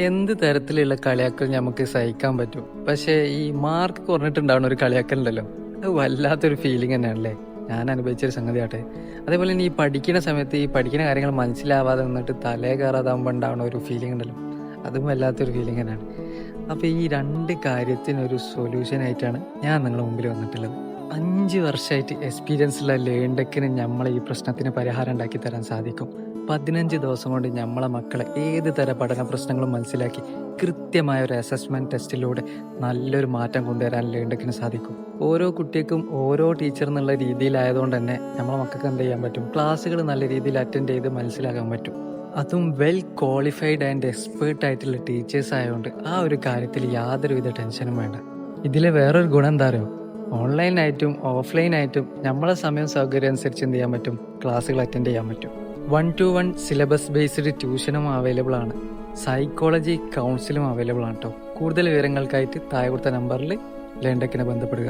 എന്ത് തരത്തിലുള്ള കളിയാക്കൽ നമുക്ക് സഹിക്കാൻ പറ്റും, പക്ഷേ ഈ മാർക്ക് കുറഞ്ഞിട്ടുണ്ടാവുന്ന ഒരു കളിയാക്കലുണ്ടല്ലോ, അത് വല്ലാത്തൊരു ഫീലിംഗ് തന്നെയാണല്ലേ. ഞാൻ അനുഭവിച്ചൊരു സംഗതിയാട്ടെ. അതേപോലെ തന്നെ ഈ പഠിക്കുന്ന സമയത്ത് ഈ പഠിക്കുന്ന കാര്യങ്ങൾ മനസ്സിലാവാതെ നിന്നിട്ട് തലേ കയറാതാകുമ്പോൾ ഉണ്ടാവുന്ന ഒരു ഫീലിംഗ് ഉണ്ടല്ലോ, അതും വല്ലാത്തൊരു ഫീലിംഗ് തന്നെയാണ്. അപ്പോൾ ഈ രണ്ട് കാര്യത്തിനൊരു സൊല്യൂഷൻ ആയിട്ടാണ് ഞാൻ നിങ്ങളുടെ മുമ്പിൽ വന്നിട്ടുള്ളത്. 5 വർഷമായിട്ട് എക്സ്പീരിയൻസ് ഉള്ള ലേൺടെക്കിന് നമ്മളെ ഈ പ്രശ്നത്തിന് പരിഹാരം ഉണ്ടാക്കി തരാൻ സാധിക്കും. 15 ദിവസം കൊണ്ട് നമ്മളെ മക്കളെ ഏത് തരം പഠന പ്രശ്നങ്ങളും മനസ്സിലാക്കി കൃത്യമായ ഒരു അസസ്മെന്റ് ടെസ്റ്റിലൂടെ നല്ലൊരു മാറ്റം കൊണ്ടുവരാൻ ലേൺടെക്കിന് സാധിക്കും. ഓരോ കുട്ടിക്കും ഓരോ ടീച്ചർ എന്നുള്ള രീതിയിലായതുകൊണ്ട് തന്നെ നമ്മളെ മക്കൾക്ക് എന്ത് ചെയ്യാൻ പറ്റും, ക്ലാസ്സുകൾ നല്ല രീതിയിൽ അറ്റൻഡ് ചെയ്ത് മനസ്സിലാക്കാൻ പറ്റും. അതും വെൽ ക്വാളിഫൈഡ് ആൻഡ് എക്സ്പേർട്ട് ആയിട്ടുള്ള ടീച്ചേഴ്സ് ആയതുകൊണ്ട് ആ ഒരു കാര്യത്തിൽ യാതൊരുവിധ ടെൻഷനും വേണ്ട. ഇതിലെ വേറൊരു ഗുണം എന്താ അറിയോ, ഓൺലൈനായിട്ടും ഓഫ്ലൈനായിട്ടും നമ്മളെ സമയം സൗകര്യം അനുസരിച്ച് എന്ത് ചെയ്യാൻ പറ്റും, ക്ലാസ്സുകൾ അറ്റൻഡ് ചെയ്യാൻ പറ്റും. 1-to-1 സിലബസ് ബേസ്ഡ് ട്യൂഷനും അവൈലബിൾ ആണ്. സൈക്കോളജി കൗൺസിലും അവൈലബിൾ ആണ് കേട്ടോ. കൂടുതൽ വിവരങ്ങൾക്കായിട്ട് താഴെ കൊടുത്ത നമ്പറിൽ ലേൺടെക്കിനെ ബന്ധപ്പെടുക.